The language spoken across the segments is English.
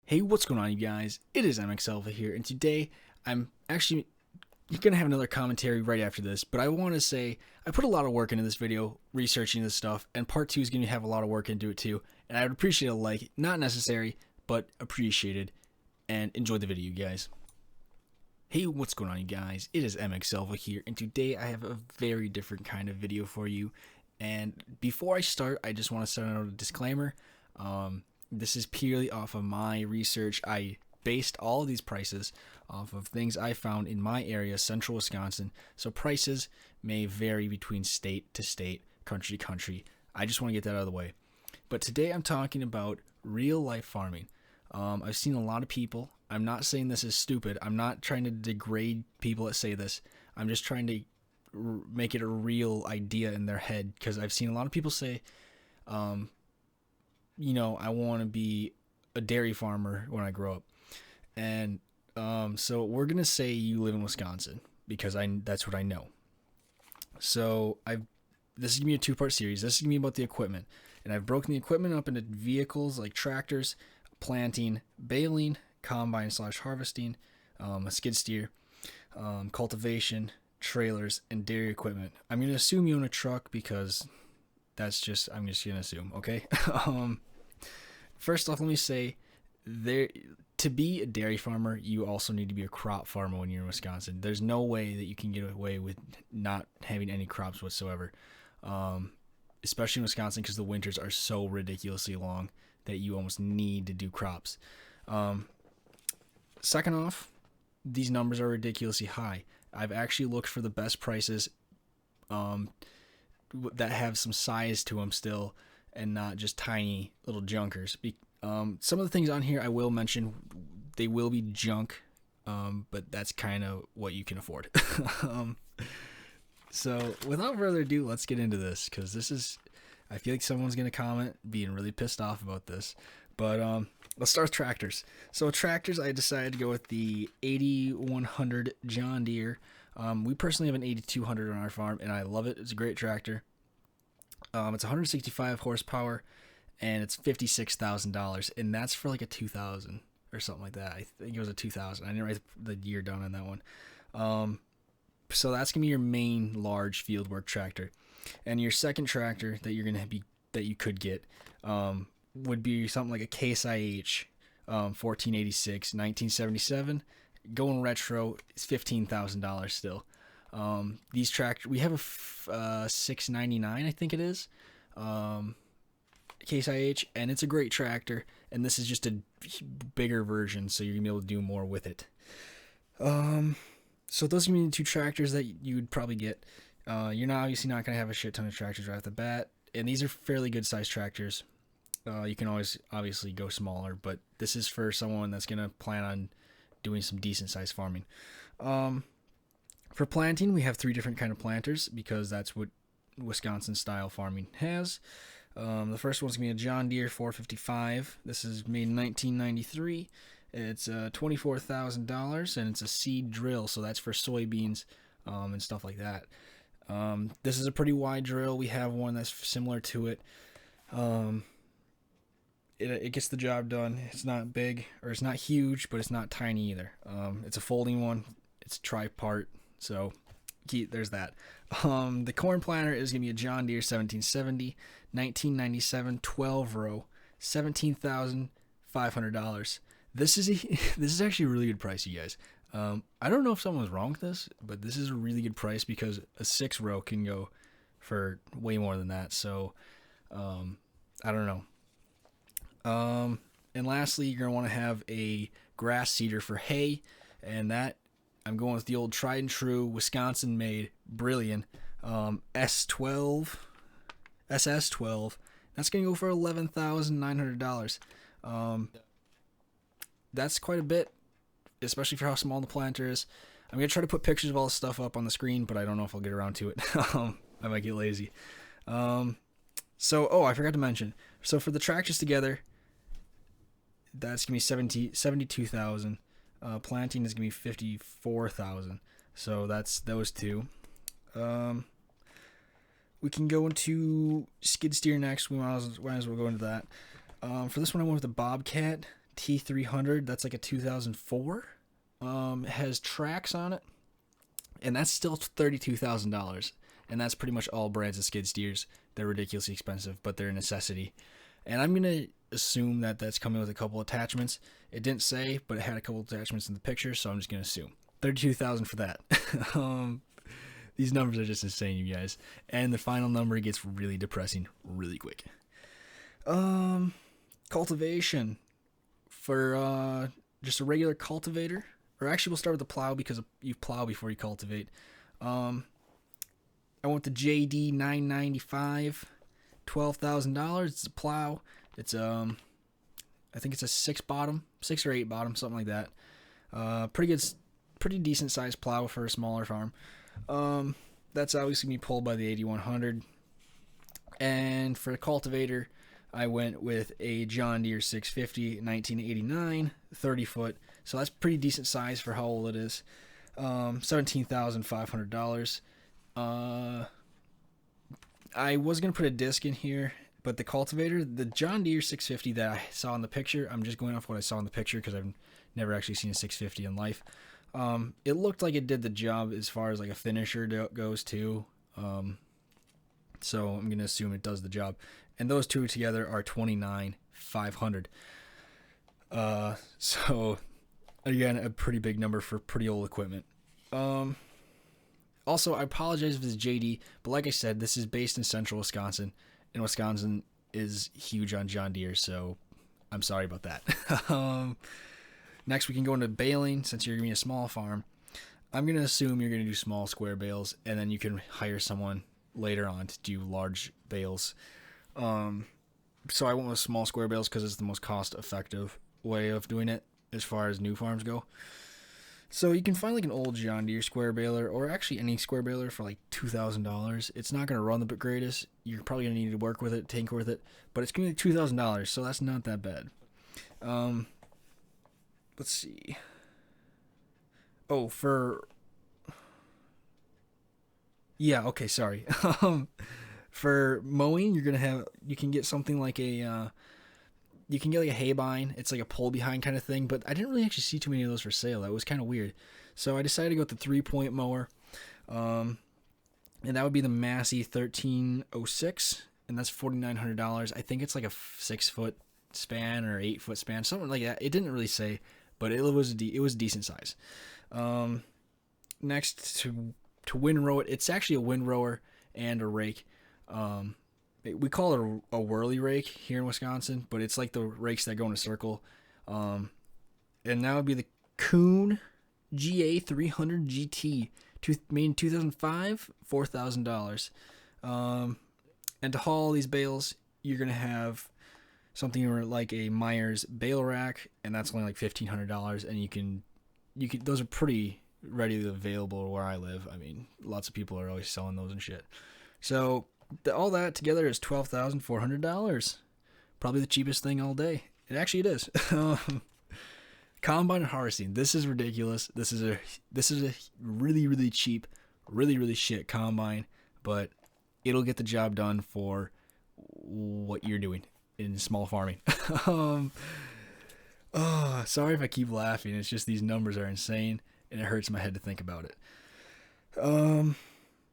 Hey, what's going on, you guys? It is MX Alpha here, and today I'm actually going to have another commentary right after this, but I want to say I put a lot of work into this video, researching this stuff, and part 2 is going to have a lot of work into it too, and I would appreciate a like, not necessary, but appreciated, and enjoy the video, you guys. Hey, what's going on, you guys? It is MX Alpha here, and today I have a very different kind of video for you, and before I start, I just want to send out a disclaimer. This is purely off of my research. I based all of these prices off of things I found in my area, central Wisconsin. So prices may vary between state to state, country to country. I just want to get that out of the way. But today I'm talking about real life farming. I've seen a lot of people. I'm not saying this is stupid. I'm not trying to degrade people that say this. I'm just trying to make it a real idea in their head, because I've seen a lot of people say, I want to be a dairy farmer when I grow up. And so we're going to say you live in Wisconsin, because that's what I know. So this is going to be a two-part series. This is going to be about the equipment. And I've broken the equipment up into vehicles like tractors, planting, baling, combine/harvesting, a skid steer, cultivation, trailers, and dairy equipment. I'm going to assume you own a truck, because I'm just going to assume, okay? First off, let me say, to be a dairy farmer, you also need to be a crop farmer when you're in Wisconsin. There's no way that you can get away with not having any crops whatsoever, especially in Wisconsin, because the winters are so ridiculously long that you almost need to do crops. Second off, these numbers are ridiculously high. I've actually looked for the best prices that have some size to them still, and not just tiny little junkers. Some of the things on here I will mention, they will be junk, but that's kind of what you can afford. So without further ado, let's get into this, because I feel like someone's going to comment being really pissed off about this. But let's start with tractors. So tractors, I decided to go with the 8100 John Deere. We personally have an 8200 on our farm, and I love it. It's a great tractor. It's 165 horsepower, and it's $56,000, and that's for like a 2000 or something like that. I think it was a 2000. I didn't write the year down on that one. So that's gonna be your main large field work tractor, and your second tractor that you could get would be something like a Case IH 1486 1977. Going retro is $15,000 still. These tractors, we have a 699, I think it is, Case IH, and it's a great tractor, and this is just a bigger version, so you're gonna be able to do more with it. So those are gonna be the two tractors that you would probably get. You're obviously not gonna have a shit ton of tractors right off the bat, and these are fairly good sized tractors. You can always obviously go smaller, but this is for someone that's gonna plan on doing some decent sized farming. For planting, we have 3 different kind of planters, because that's what Wisconsin style farming has. The first one's going to be a John Deere 455. This is made in 1993. It's $24,000, and it's a seed drill, so that's for soybeans and stuff like that. This is a pretty wide drill. We have one that's similar to it. It gets the job done. It's not big, or it's not huge, but it's not tiny either. It's a folding one. It's tri-part. So there's that. The corn planter is going to be a John Deere 1770, 1997, 12 row, $17,500. This is actually a really good price, you guys. I don't know if something was wrong with this, but this is a really good price, because a 6 row can go for way more than that. So I don't know. And lastly, you're going to want to have a grass seeder for hay, and that I'm going with the old tried and true Wisconsin made Brilliant SS12. That's going to go for $11,900. That's quite a bit, especially for how small the planter is. I'm going to try to put pictures of all this stuff up on the screen, but I don't know if I'll get around to it. I might get lazy. I forgot to mention. So for the tractors together, that's going to be $72,000. Planting is going to be $54,000. So that's those two. We can go into skid steer next. We might as well go into that. For this one, I went with the Bobcat T300. That's like a 2004. It has tracks on it, and that's still $32,000. And that's pretty much all brands of skid steers. They're ridiculously expensive, but they're a necessity. And I'm gonna assume that that's coming with a couple attachments. It didn't say, but it had a couple attachments in the picture, so I'm just gonna assume $32,000 for that. These numbers are just insane, you guys. And the final number gets really depressing really quick. Cultivation for just a regular cultivator, or actually we'll start with the plow because you plow before you cultivate. I went to JD 995, $12,000. It's a plow. It's I think it's a 6 or 8 bottom, something like that. Pretty decent sized plow for a smaller farm. That's obviously gonna be pulled by the 8100. And for a cultivator, I went with a John Deere 650 1989, 30 foot. So that's pretty decent size for how old it is. $17,500. I was going to put a disc in here, but the cultivator, the John Deere 650 that I saw in the picture, I'm just going off what I saw in the picture because I've never actually seen a 650 in life. It looked like it did the job as far as like a finisher goes too. So I'm going to assume it does the job. And those two together are $29,500. So again, a pretty big number for pretty old equipment. Also, I apologize if it's JD, but like I said, this is based in central Wisconsin, and Wisconsin is huge on John Deere, so I'm sorry about that. Next, we can go into baling, since you're going to be a small farm. I'm going to assume you're going to do small square bales, and then you can hire someone later on to do large bales. So I went with small square bales because it's the most cost-effective way of doing it as far as new farms go. So you can find like an old John Deere square baler, or actually any square baler, for like $2,000. It's not going to run the greatest. You're probably going to need to work with it, tinker with it, but it's going to be $2,000, so that's not that bad. Let's see. Oh, okay, sorry. For mowing, you can get something like you can get like a haybine. It's like a pull behind kind of thing, but I didn't really actually see too many of those for sale. That was kind of weird. So I decided to go with the 3-point mower. And that would be the Massey 1306, and that's $4,900. I think it's like a 6-foot span or 8-foot span, something like that. It didn't really say, but it was decent size. Next, to windrow it, it's actually a windrower and a rake. We call it a whirly rake here in Wisconsin, but it's like the rakes that go in a circle. And that would be the Kuhn GA 300 GT, made in 2005, $4,000. And to haul these bales, you're going to have something like a Myers bale rack, and that's only like $1,500. And you can those are pretty readily available where I live. I mean, lots of people are always selling those and shit. So all that together is $12,400. Probably the cheapest thing all day. It is. Combine and harvesting. This is ridiculous. This is a really, really cheap, really, really shit combine, but it'll get the job done for what you're doing in small farming. Sorry if I keep laughing. It's just these numbers are insane, and it hurts my head to think about it.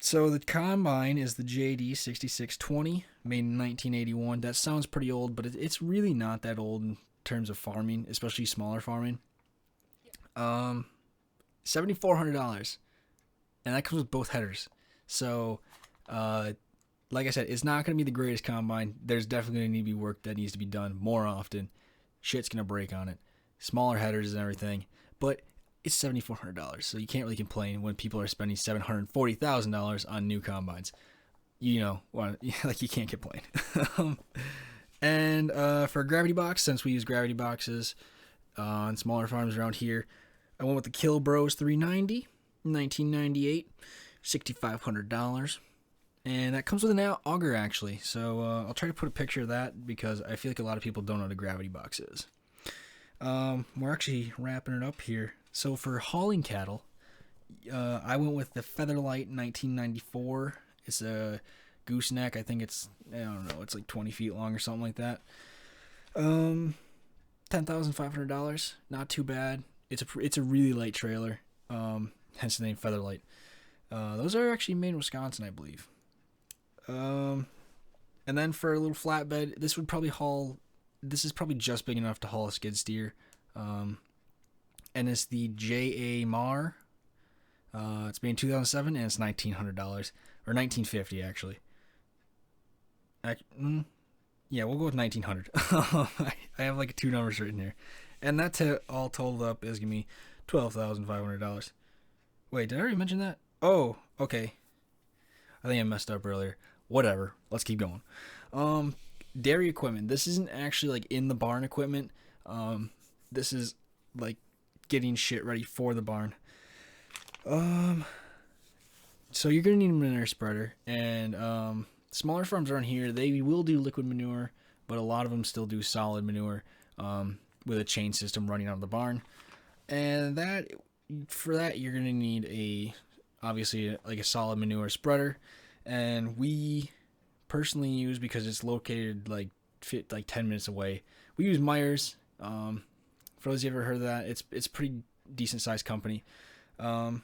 So the combine is the JD 6620, made in 1981. That sounds pretty old, but it's really not that old in terms of farming, especially smaller farming. $7,400, and that comes with both headers. So, like I said, it's not going to be the greatest combine. There's definitely going to need to be work that needs to be done more often. Shit's going to break on it. Smaller headers and everything, but it's $7,400, so you can't really complain when people are spending $740,000 on new combines. Like you can't complain. And for a gravity box, since we use gravity boxes on smaller farms around here, I went with the Kill Bros 390, 1998, $6,500. And that comes with an auger, actually. So I'll try to put a picture of that because I feel like a lot of people don't know what a gravity box is. We're actually wrapping it up here. So for hauling cattle, I went with the Featherlight 1994. It's a gooseneck. I think it's, I don't know, it's like 20 feet long or something like that. $10,500. Not too bad. It's a really light trailer. Hence the name Featherlight. Those are actually made in Wisconsin, I believe. And then for a little flatbed, this is probably just big enough to haul a skid steer. And it's the JA Mar. It's made in 2007 and it's $1,900 or $1,950 actually. Yeah, we'll go with 1900. I have like 2 numbers written here, and that all totaled up is gonna be $12,500. Wait, did I already mention that? Oh, okay. I think I messed up earlier. Whatever. Let's keep going. Dairy equipment. This isn't actually like in the barn equipment. This is like getting shit ready for the barn. So you're gonna need a manure spreader, and smaller farms around here, they will do liquid manure, but a lot of them still do solid manure with a chain system running out of the barn. And for that, you're going to need obviously like a solid manure spreader. And we personally use, because it's located like 10 minutes away, we use Myers. For those of you ever heard of that, it's a pretty decent sized company. But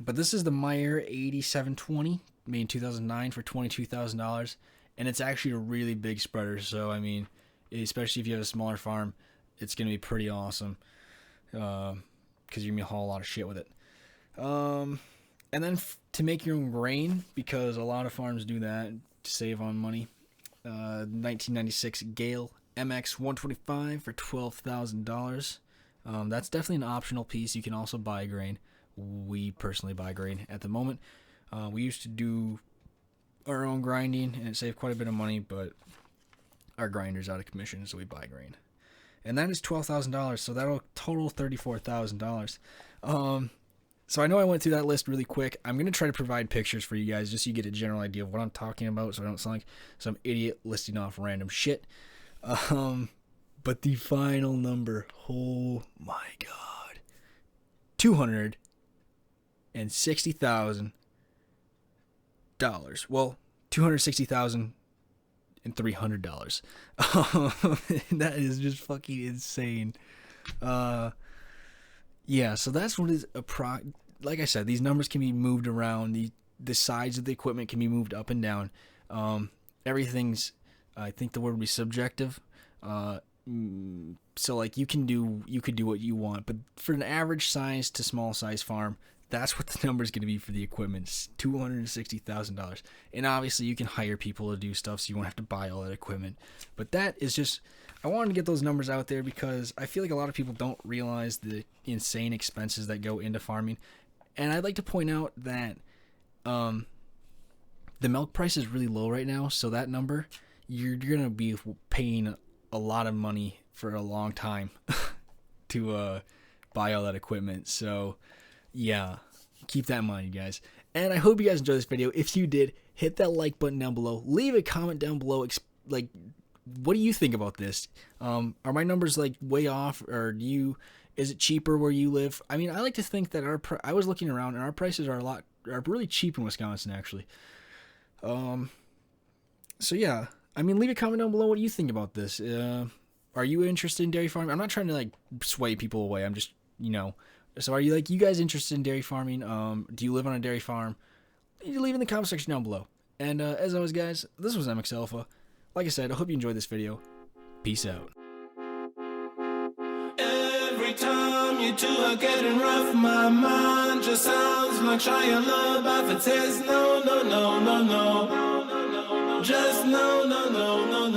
this is the Meyer 8720. Made in 2009 for $22,000, and it's actually a really big spreader. So I mean, especially if you have a smaller farm, it's gonna be pretty awesome, because you're gonna haul a lot of shit with it. And then to make your own grain, because a lot of farms do that to save on money. 1996 Gale MX 125 for $12,000. That's definitely an optional piece. You can also buy grain. We personally buy grain at the moment. We used to do our own grinding, and it saved quite a bit of money, but our grinder's out of commission, so we buy grain. And that is $12,000, so that'll total $34,000. So I know I went through that list really quick. I'm going to try to provide pictures for you guys just so you get a general idea of what I'm talking about, so I don't sound like some idiot listing off random shit. But the final number, oh my god, $260,000. Well, $260,300. That is just fucking insane. Yeah, so that's what is like I said, these numbers can be moved around. The size of the equipment can be moved up and down. Everything's, I think the word would be subjective. So like you could do what you want, but for an average size to small size farm, that's what the number is going to be for the equipment. It's $260,000. And obviously you can hire people to do stuff, so you won't have to buy all that equipment. But that is just, I wanted to get those numbers out there because I feel like a lot of people don't realize the insane expenses that go into farming. And I'd like to point out that the milk price is really low right now, so that number, you're going to be paying a lot of money for a long time to buy all that equipment. So yeah, keep that in mind, you guys. And I hope you guys enjoyed this video. If you did, hit that like button down below. Leave a comment down below. Like, what do you think about this? Are my numbers like way off, or is it cheaper where you live? I mean, I like to think that I was looking around, and our prices are really cheap in Wisconsin, actually. So yeah, I mean, leave a comment down below. What do you think about this? Are you interested in dairy farming? I'm not trying to like sway people away. I'm just, So are you guys interested in dairy farming? Do you live on a dairy farm? You leave in the comment section down below. And as always, guys, this was MX Alpha. Like I said, I hope you enjoyed this video. Peace out. Every time you two are getting rough, my mind just sounds like Shia LaBeouf. It says no, no, no, no, no. Just no, no, no, no.